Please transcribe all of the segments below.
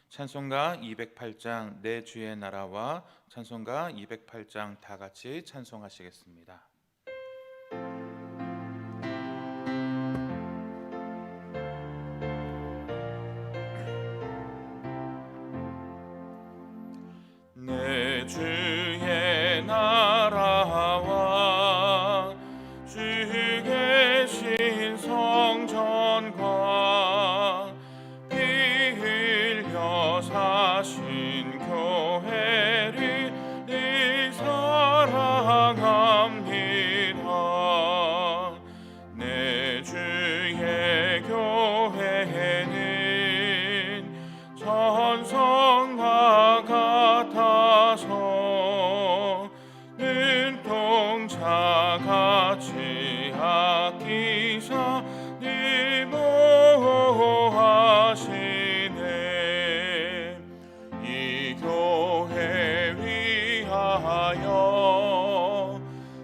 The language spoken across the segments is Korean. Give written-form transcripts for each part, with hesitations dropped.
찬송가 208장 내 주의 나라와 찬송가 208장 다 같이 찬송하시겠습니다. 내 주의 나라와 주 계신 성전과 피 흘려 사신 교회를 늘 사랑합니다. 내 주의 교회는 전성과 같아서 눈동자같이 아끼사 늘 보호하시네. 이 교회 위하여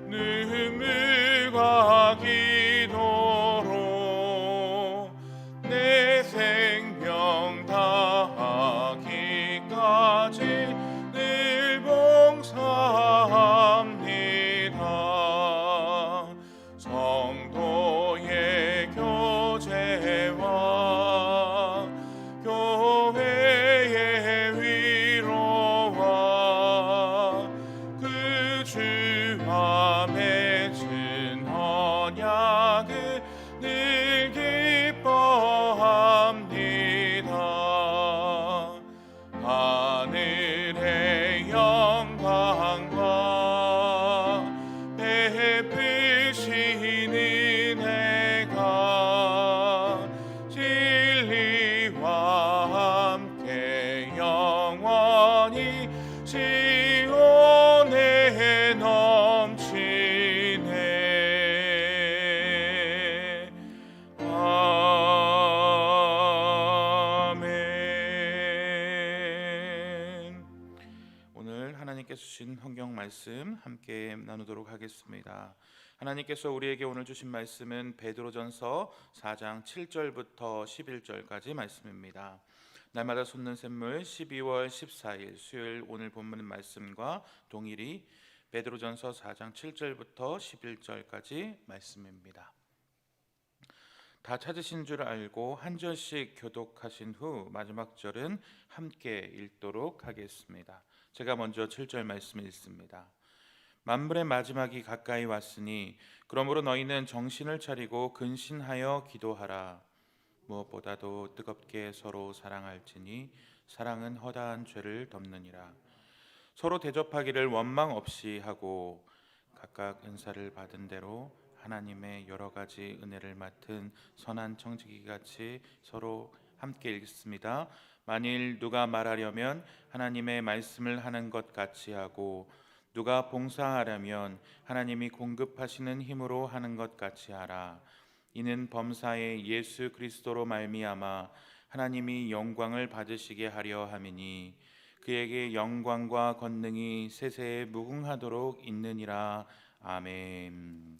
눈물과 기도로 내 생명 다하기까지 늘 봉사합니다. 성도의 교제와 교회의 위로와 그 주와 맺은 언약을 늘 기뻐합니다. 하늘의 영광과 베푸신 은혜가 진리와 함께 영원히 시온에 넘치네. 아멘. 오늘 하나님께서 주신 성경 말씀 함께 나누도록 하겠습니다. 하나님께서 우리에게 오늘 주신 말씀은 베드로전서 4장 7절부터 11절까지 말씀입니다. 날마다 솟는 샘물 12월 14일 수요일 오늘 본문 말씀과 동일이 베드로전서 4장 7절부터 11절까지 말씀입니다. 다 찾으신 줄 알고 한 절씩 교독하신 후 마지막 절은 함께 읽도록 하겠습니다. 제가 먼저 7절 말씀 읽습니다. 만물의 마지막이 가까이 왔으니 그러므로 너희는 정신을 차리고 근신하여 기도하라. 무엇보다도 뜨겁게 서로 사랑할지니 사랑은 허다한 죄를 덮느니라. 서로 대접하기를 원망 없이 하고 각각 은사를 받은 대로 하나님의 여러 가지 은혜를 맡은 선한 청지기같이 서로 함께 읽습니다. 만일 누가 말하려면 하나님의 말씀을 하는 것 같이 하고 누가 봉사하려면 하나님이 공급하시는 힘으로 하는 것 같이 하라. 이는 범사의 예수 그리스도로 말미암아 하나님이 영광을 받으시게 하려 함이니 그에게 영광과 권능이 세세에 무궁하도록 있느니라. 아멘.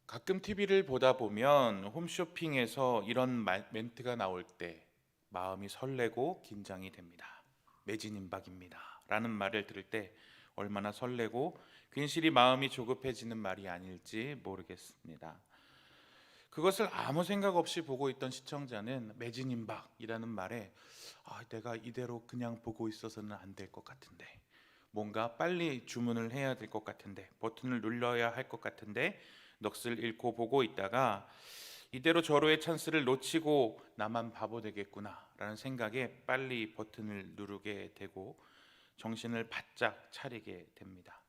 가끔 TV를 보다 보면 홈쇼핑에서 이런 멘트가 나올 때 마음이 설레고 긴장이 됩니다. 매진임박입니다 라는 말을 들을 때 얼마나 설레고 괜시리 마음이 조급해지는 말이 아닐지 모르겠습니다. 그것을 아무 생각 없이 보고 있던 시청자는 매진임박이라는 말에 내가 이대로 그냥 보고 있어서는 안 될 것 같은데, 뭔가 빨리 주문을 해야 될 것 같은데, 버튼을 눌러야 할 것 같은데 넋을 잃고 보고 있다가 이대로 절호의 찬스를 놓치고 나만 바보 되겠구나 라는 생각에 빨리 버튼을 누르게 되고 정신을 바짝 차리게 됩니다.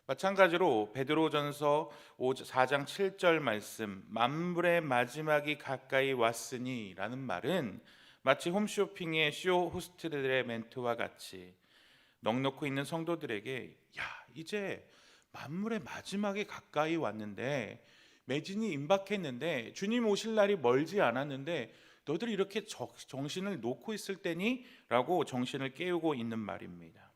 마찬가지로 베드로전서 4장 7절 말씀 만물의 마지막이 가까이 왔으니 라는 말은 마치 홈쇼핑의 쇼 호스트들의 멘트와 같이 넋놓고 있는 성도들에게 이제 만물의 마지막이 가까이 왔는데, 매진이 임박했는데, 주님 오실 날이 멀지 않았는데 너들 이렇게 정신을 놓고 있을 때니? 라고 정신을 깨우고 있는 말입니다.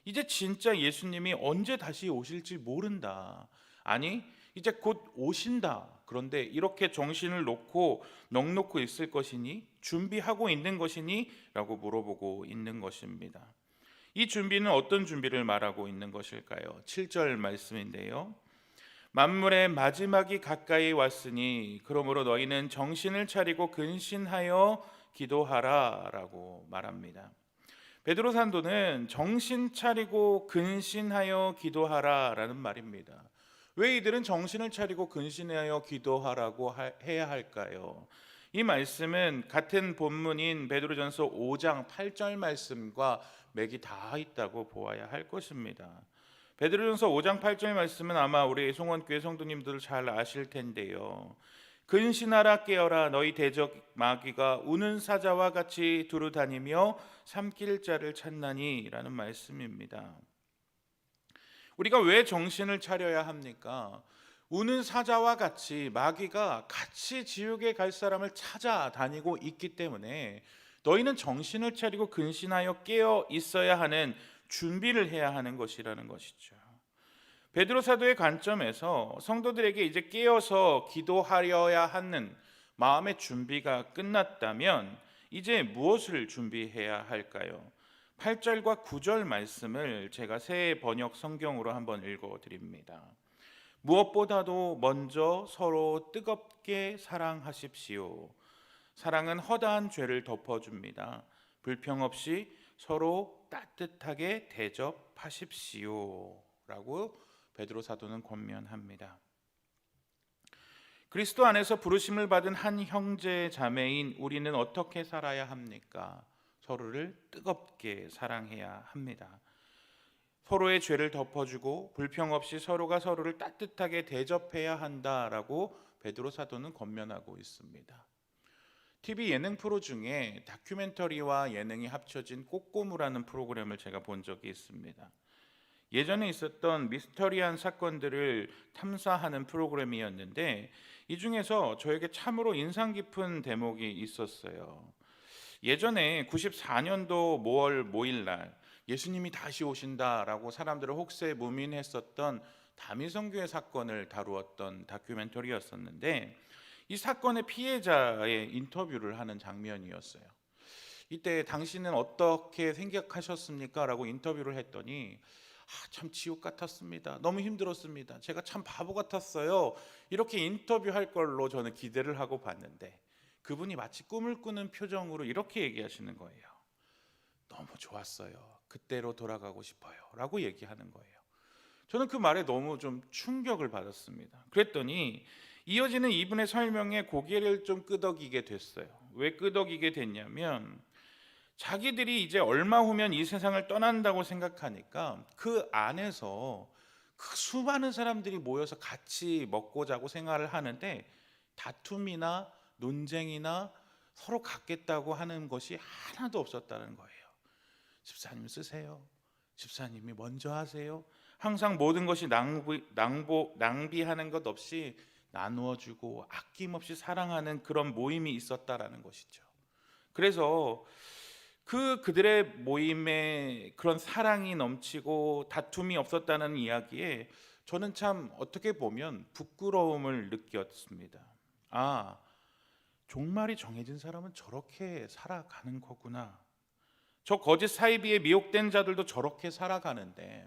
이제 진짜 예수님이 언제 다시 오실지 모른다. 아니 이제 곧 오신다. 그런데 이렇게 정신을 놓고 넋놓고 있을 것이니? 준비하고 있는 것이니? 라고 물어보고 있는 것입니다. 이 준비는 어떤 준비를 말하고 있는 것일까요? 7절 말씀인데요. 만물의 마지막이 가까이 왔으니 그러므로 너희는 정신을 차리고 근신하여 기도하라 라고 말합니다. 베드로 사도는 정신 차리고 근신하여 기도하라 라는 말입니다. 왜 이들은 정신을 차리고 근신하여 기도하라고 해야 할까요? 이 말씀은 같은 본문인 베드로전서 5장 8절 말씀과 맥이 다 있다고 보아야 할 것입니다. 베드로전서 5장 8절 말씀은 아마 우리 송원교회 성도님들 잘 아실 텐데요. 근신하라 깨어라 너희 대적 마귀가 우는 사자와 같이 두루 다니며 삼킬 자를 찾나니 라는 말씀입니다. 우리가 왜 정신을 차려야 합니까? 우는 사자와 같이 마귀가 같이 지옥에 갈 사람을 찾아다니고 있기 때문에 너희는 정신을 차리고 근신하여 깨어 있어야 하는 준비를 해야 하는 것이라는 것이죠. 베드로 사도의 관점에서 성도들에게 이제 깨어서 기도하려야 하는 마음의 준비가 끝났다면 이제 무엇을 준비해야 할까요? 8절과 9절 말씀을 제가 새 번역 성경으로 한번 읽어드립니다. 무엇보다도 먼저 서로 뜨겁게 사랑하십시오. 사랑은 허다한 죄를 덮어줍니다. 불평 없이 서로 따뜻하게 대접하십시오. 라고 베드로 사도는 권면합니다. 그리스도 안에서 부르심을 받은 한 형제 자매인 우리는 어떻게 살아야 합니까? 서로를 뜨겁게 사랑해야 합니다. 서로의 죄를 덮어주고 불평 없이 서로가 서로를 따뜻하게 대접해야 한다라고 베드로 사도는 권면하고 있습니다. TV 예능 프로 중에 다큐멘터리와 예능이 합쳐진 꼬꼬무라는 프로그램을 제가 본 적이 있습니다. 예전에 있었던 미스터리한 사건들을 탐사하는 프로그램이었는데 이 중에서 저에게 참으로 인상 깊은 대목이 있었어요. 예전에 94년도 5월 5일 날 예수님이 다시 오신다라고 사람들을 혹세무민했었던 다미성교회 사건을 다루었던 다큐멘터리였었는데 이 사건의 피해자의 인터뷰를 하는 장면이었어요. 이때 당신은 어떻게 생각하셨습니까? 라고 인터뷰를 했더니 참 지옥 같았습니다. 너무 힘들었습니다. 제가 참 바보 같았어요. 이렇게 인터뷰할 걸로 저는 기대를 하고 봤는데 그분이 마치 꿈을 꾸는 표정으로 이렇게 얘기하시는 거예요. 너무 좋았어요. 그때로 돌아가고 싶어요. 라고 얘기하는 거예요. 저는 그 말에 너무 좀 충격을 받았습니다. 그랬더니 이어지는 이분의 설명에 고개를 좀 끄덕이게 됐어요. 왜 끄덕이게 됐냐면 자기들이 이제 얼마 후면 이 세상을 떠난다고 생각하니까 그 안에서 그 수많은 사람들이 모여서 같이 먹고 자고 생활을 하는데 다툼이나 논쟁이나 서로 갖겠다고 하는 것이 하나도 없었다는 거예요. 집사님 쓰세요. 집사님이 먼저 하세요. 항상 모든 것이 낭비하는 것 없이 나누어주고 아낌없이 사랑하는 그런 모임이 있었다라는 것이죠. 그래서 그들의 모임에 그런 사랑이 넘치고 다툼이 없었다는 이야기에 저는 참 어떻게 보면 부끄러움을 느꼈습니다. 종말이 정해진 사람은 저렇게 살아가는 거구나. 저 거짓 사이비에 미혹된 자들도 저렇게 살아가는데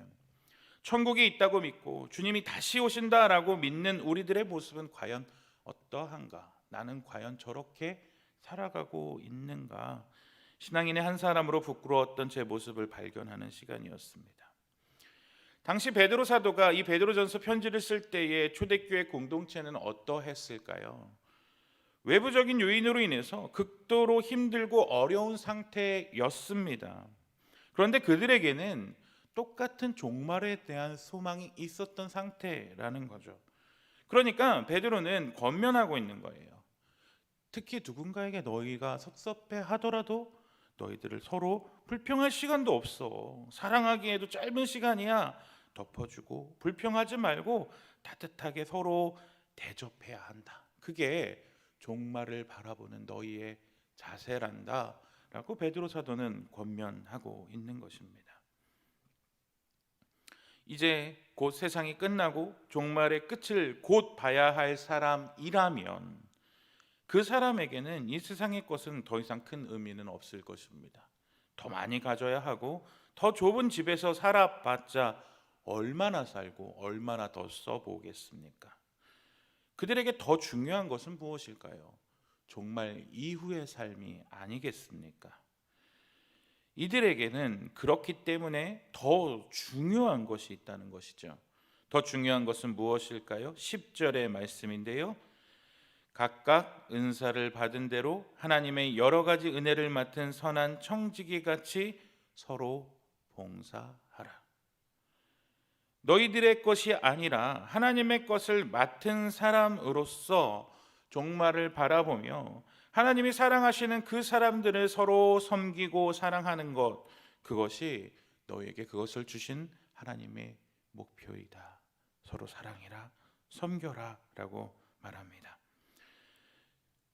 천국이 있다고 믿고 주님이 다시 오신다라고 믿는 우리들의 모습은 과연 어떠한가? 나는 과연 저렇게 살아가고 있는가? 신앙인의 한 사람으로 부끄러웠던 제 모습을 발견하는 시간이었습니다. 당시 베드로 사도가 이 베드로전서 편지를 쓸 때의 초대교회 공동체는 어떠했을까요? 외부적인 요인으로 인해서 극도로 힘들고 어려운 상태였습니다. 그런데 그들에게는 똑같은 종말에 대한 소망이 있었던 상태라는 거죠. 그러니까 베드로는 권면하고 있는 거예요. 특히 누군가에게 너희가 섭섭해 하더라도 너희들을 서로 불평할 시간도 없어. 사랑하기에도 짧은 시간이야. 덮어주고 불평하지 말고 따뜻하게 서로 대접해야 한다. 그게 종말을 바라보는 너희의 자세란다 라고 베드로 사도는 권면하고 있는 것입니다. 이제 곧 세상이 끝나고 종말의 끝을 곧 봐야 할 사람이라면 그 사람에게는 이 세상의 것은 더 이상 큰 의미는 없을 것입니다. 더 많이 가져야 하고 더 좁은 집에서 살아봤자 얼마나 살고 얼마나 더 써보겠습니까? 그들에게 더 중요한 것은 무엇일까요? 정말 이후의 삶이 아니겠습니까? 이들에게는 그렇기 때문에 더 중요한 것이 있다는 것이죠. 더 중요한 것은 무엇일까요? 10절의 말씀인데요. 각각 은사를 받은 대로 하나님의 여러 가지 은혜를 맡은 선한 청지기 같이 서로 봉사하라. 너희들의 것이 아니라 하나님의 것을 맡은 사람으로서 종말을 바라보며 하나님이 사랑하시는 그 사람들을 서로 섬기고 사랑하는 것, 그것이 너희에게 그것을 주신 하나님의 목표이다. 서로 사랑해라, 섬겨라 라고 말합니다.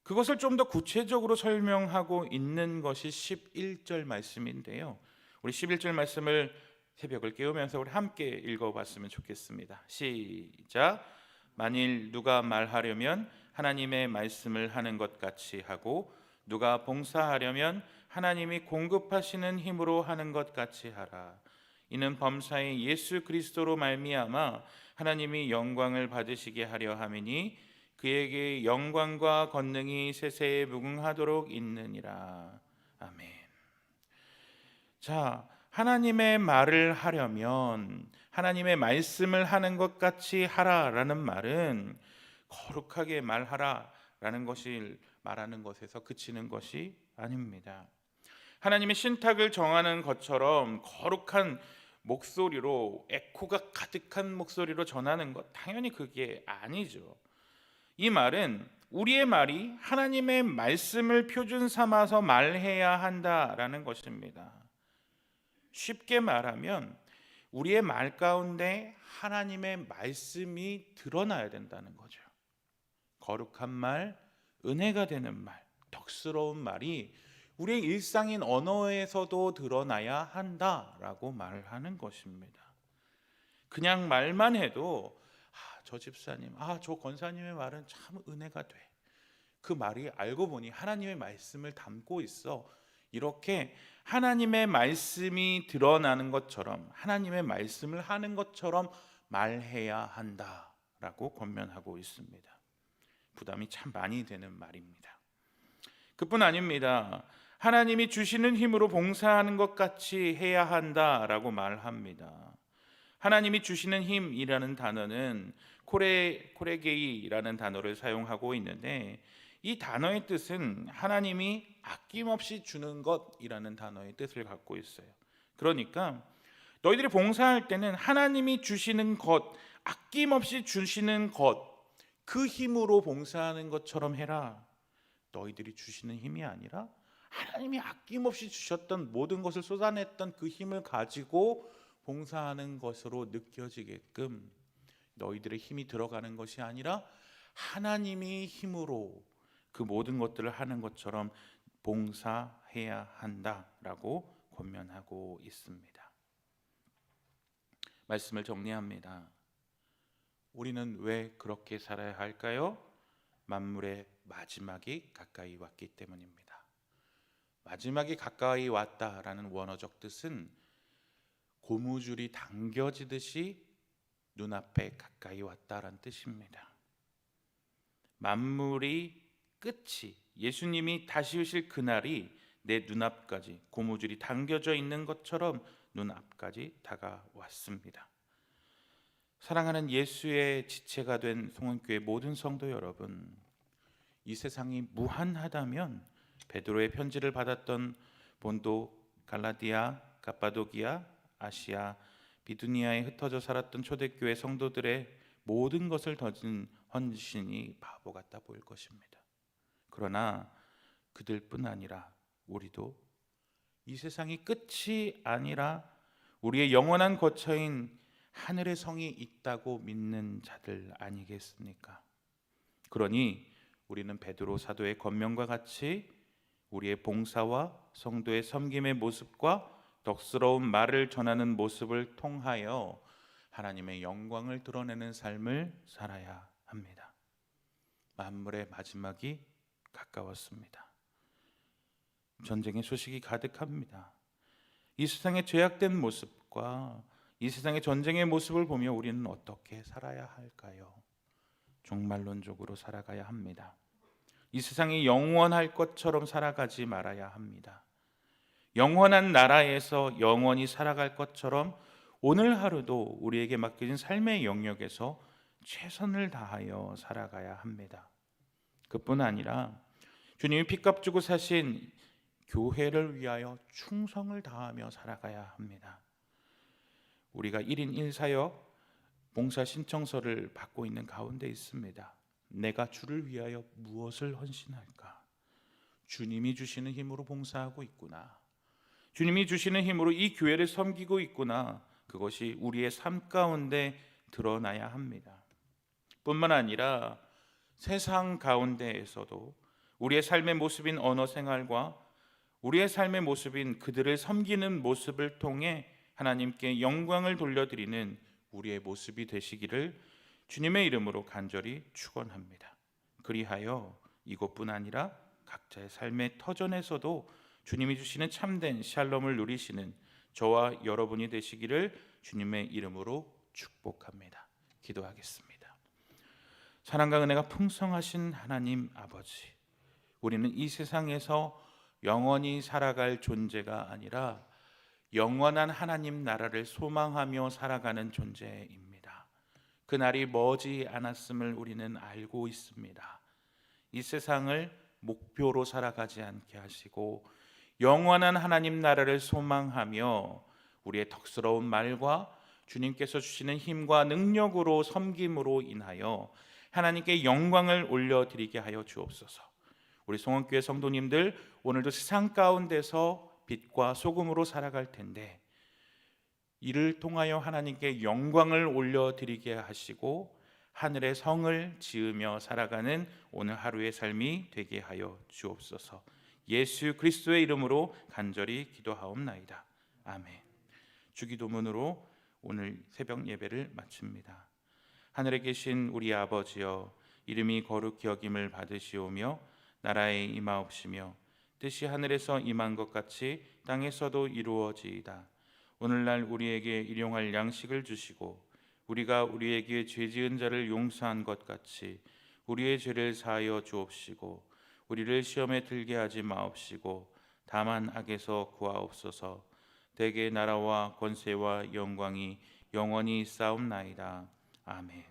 그것을 좀 더 구체적으로 설명하고 있는 것이 11절 말씀인데요. 우리 11절 말씀을 새벽을 깨우면서 우리 함께 읽어봤으면 좋겠습니다. 시작. 만일 누가 말하려면 하나님의 말씀을 하는 것 같이 하고 누가 봉사하려면 하나님이 공급하시는 힘으로 하는 것 같이 하라. 이는 범사의 예수 그리스도로 말미암아 하나님이 영광을 받으시게 하려 함이니 그에게 영광과 권능이 세세에 무궁하도록 있느니라. 아멘. 자, 하나님의 말을 하려면 하나님의 말씀을 하는 것 같이 하라라는 말은 거룩하게 말하라라는 것을 말하는 것에서 그치는 것이 아닙니다. 하나님의 신탁을 정하는 것처럼 거룩한 목소리로, 에코가 가득한 목소리로 전하는 것, 당연히 그게 아니죠. 이 말은 우리의 말이 하나님의 말씀을 표준 삼아서 말해야 한다라는 것입니다. 쉽게 말하면 우리의 말 가운데 하나님의 말씀이 드러나야 된다는 거죠. 거룩한 말, 은혜가 되는 말, 덕스러운 말이 우리의 일상인 언어에서도 드러나야 한다라고 말을 하는 것입니다. 그냥 말만 해도 저 집사님, 저 권사님의 말은 참 은혜가 돼. 그 말이 알고 보니 하나님의 말씀을 담고 있어. 이렇게 하나님의 말씀이 드러나는 것처럼 하나님의 말씀을 하는 것처럼 말해야 한다라고 권면하고 있습니다. 부담이 참 많이 되는 말입니다. 그뿐 아닙니다. 하나님이 주시는 힘으로 봉사하는 것 같이 해야 한다라고 말합니다. 하나님이 주시는 힘이라는 단어는 코레게이라는 단어를 사용하고 있는데 이 단어의 뜻은 하나님이 아낌없이 주는 것이라는 단어의 뜻을 갖고 있어요. 그러니까 너희들이 봉사할 때는 하나님이 주시는 것, 아낌없이 주시는 것, 그 힘으로 봉사하는 것처럼 해라. 너희들이 주시는 힘이 아니라 하나님이 아낌없이 주셨던 모든 것을 쏟아냈던 그 힘을 가지고 봉사하는 것으로 느껴지게끔 너희들의 힘이 들어가는 것이 아니라 하나님이 힘으로 그 모든 것들을 하는 것처럼 봉사해야 한다라고 권면하고 있습니다. 말씀을 정리합니다. 우리는 왜 그렇게 살아야 할까요? 만물의 마지막이 가까이 왔기 때문입니다. 마지막이 가까이 왔다라는 원어적 뜻은 고무줄이 당겨지듯이 눈앞에 가까이 왔다라는 뜻입니다. 만물이 끝이, 예수님이 다시 오실 그날이 내 눈앞까지 고무줄이 당겨져 있는 것처럼 눈앞까지 다가왔습니다. 사랑하는 예수의 지체가 된 송원교회 모든 성도 여러분, 이 세상이 무한하다면 베드로의 편지를 받았던 본도, 갈라디아, 갑바도기아, 아시아, 비두니아에 흩어져 살았던 초대교회 성도들의 모든 것을 던진 헌신이 바보 같아 보일 것입니다. 그러나 그들뿐 아니라 우리도 이 세상이 끝이 아니라 우리의 영원한 거처인 하늘의 성이 있다고 믿는 자들 아니겠습니까? 그러니 우리는 베드로 사도의 권면과 같이 우리의 봉사와 성도의 섬김의 모습과 덕스러운 말을 전하는 모습을 통하여 하나님의 영광을 드러내는 삶을 살아야 합니다. 만물의 마지막이 가까웠습니다. 전쟁의 소식이 가득합니다. 이 세상의 죄악된 모습과 이 세상의 전쟁의 모습을 보며 우리는 어떻게 살아야 할까요? 종말론적으로 살아가야 합니다. 이 세상이 영원할 것처럼 살아가지 말아야 합니다. 영원한 나라에서 영원히 살아갈 것처럼 오늘 하루도 우리에게 맡겨진 삶의 영역에서 최선을 다하여 살아가야 합니다. 그뿐 아니라 주님이 피값 주고 사신 교회를 위하여 충성을 다하며 살아가야 합니다. 우리가 1인 1사역 봉사 신청서를 받고 있는 가운데 있습니다. 내가 주를 위하여 무엇을 헌신할까? 주님이 주시는 힘으로 봉사하고 있구나. 주님이 주시는 힘으로 이 교회를 섬기고 있구나. 그것이 우리의 삶 가운데 드러나야 합니다. 뿐만 아니라 세상 가운데에서도 우리의 삶의 모습인 언어 생활과 우리의 삶의 모습인 그들을 섬기는 모습을 통해 하나님께 영광을 돌려드리는 우리의 모습이 되시기를 주님의 이름으로 간절히 축원합니다. 그리하여 이것뿐 아니라 각자의 삶의 터전에서도 주님이 주시는 참된 샬롬을 누리시는 저와 여러분이 되시기를 주님의 이름으로 축복합니다. 기도하겠습니다. 사랑과 은혜가 풍성하신 하나님 아버지, 우리는 이 세상에서 영원히 살아갈 존재가 아니라 영원한 하나님 나라를 소망하며 살아가는 존재입니다. 그날이 머지 않았음을 우리는 알고 있습니다. 이 세상을 목표로 살아가지 않게 하시고 영원한 하나님 나라를 소망하며 우리의 덕스러운 말과 주님께서 주시는 힘과 능력으로 섬김으로 인하여 하나님께 영광을 올려드리게 하여 주옵소서. 우리 송원교회 성도님들 오늘도 세상 가운데서 빛과 소금으로 살아갈 텐데 이를 통하여 하나님께 영광을 올려드리게 하시고 하늘의 성을 지으며 살아가는 오늘 하루의 삶이 되게 하여 주옵소서. 예수 그리스도의 이름으로 간절히 기도하옵나이다. 아멘. 주기도문으로 오늘 새벽 예배를 마칩니다. 하늘에 계신 우리 아버지여, 이름이 거룩히 여김을 받으시오며 나라에 임하옵시며 뜻이 하늘에서 임한 것 같이 땅에서도 이루어지이다. 오늘날 우리에게 일용할 양식을 주시고 우리가 우리에게 죄 지은 자를 용서한 것 같이 우리의 죄를 사하여 주옵시고 우리를 시험에 들게 하지 마옵시고 다만 악에서 구하옵소서. 대개 나라와 권세와 영광이 영원히 싸움나이다. 아멘.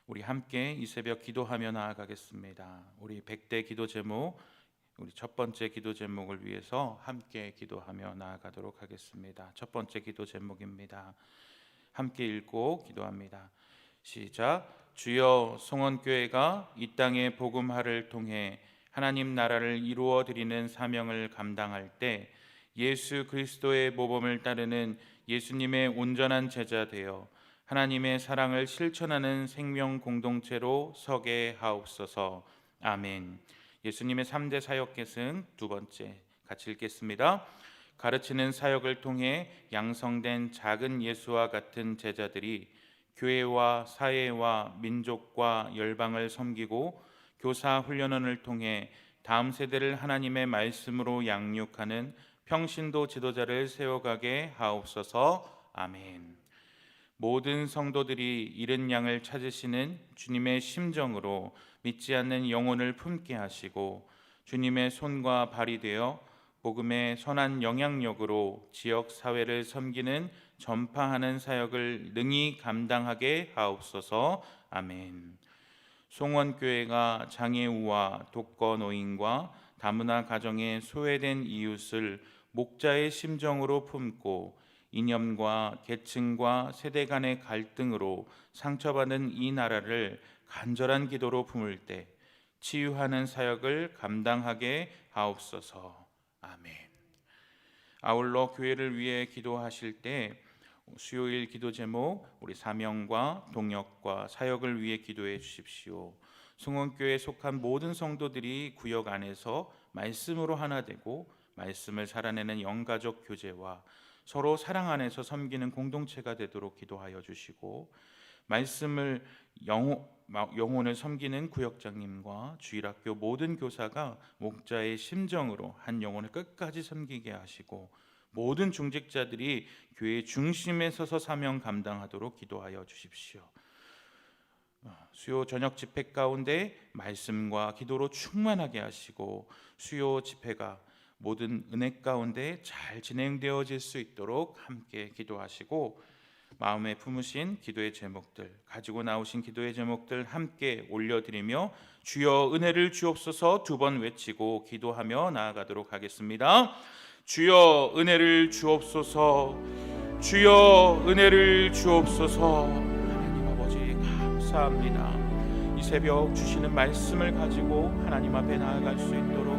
우리 함께 이 새벽 기도하며 나아가겠습니다. 우리 100대 기도 제목, 우리 첫 번째 기도 제목을 위해서 함께 기도하며 나아가도록 하겠습니다. 첫 번째 기도 제목입니다. 함께 읽고 기도합니다. 시작. 주여, 송원교회가 이 땅의 복음화를 통해 하나님 나라를 이루어 드리는 사명을 감당할 때 예수 그리스도의 모범을 따르는 예수님의 온전한 제자 되어 하나님의 사랑을 실천하는 생명 공동체로 서게 하옵소서. 아멘. 예수님의 3대 사역 계승 두 번째 같이 읽겠습니다. 가르치는 사역을 통해 양성된 작은 예수와 같은 제자들이 교회와 사회와 민족과 열방을 섬기고 교사 훈련원을 통해 다음 세대를 하나님의 말씀으로 양육하는 평신도 지도자를 세워가게 하옵소서. 아멘. 모든 성도들이 잃은 양을 찾으시는 주님의 심정으로 믿지 않는 영혼을 품게 하시고 주님의 손과 발이 되어 복음의 선한 영향력으로 지역 사회를 섬기는 전파하는 사역을 능히 감당하게 하옵소서. 아멘. 송원교회가 장애우와 독거노인과 다문화 가정에 소외된 이웃을 목자의 심정으로 품고 이념과 계층과 세대 간의 갈등으로 상처받은 이 나라를 간절한 기도로 품을 때 치유하는 사역을 감당하게 하옵소서. 아멘. 아울러 교회를 위해 기도하실 때 수요일 기도 제목 우리 사명과 동역과 사역을 위해 기도해 주십시오. 송원교회에 속한 모든 성도들이 구역 안에서 말씀으로 하나 되고 말씀을 살아내는 영가족 교제와 서로 사랑 안에서 섬기는 공동체가 되도록 기도하여 주시고, 말씀을 영혼을 섬기는 구역장님과 주일학교 모든 교사가 목자의 심정으로 한 영혼을 끝까지 섬기게 하시고, 모든 중직자들이 교회 중심에 서서 사명 감당하도록 기도하여 주십시오. 수요 저녁 집회 가운데 말씀과 기도로 충만하게 하시고, 수요 집회가 모든 은혜 가운데 잘 진행되어질 수 있도록 함께 기도하시고, 마음에 품으신 기도의 제목들, 가지고 나오신 기도의 제목들 함께 올려드리며 주여 은혜를 주옵소서 두 번 외치고 기도하며 나아가도록 하겠습니다. 주여 은혜를 주옵소서, 주여 은혜를 주옵소서. 하나님 아버지 감사합니다. 이 새벽 주시는 말씀을 가지고 하나님 앞에 나아갈 수 있도록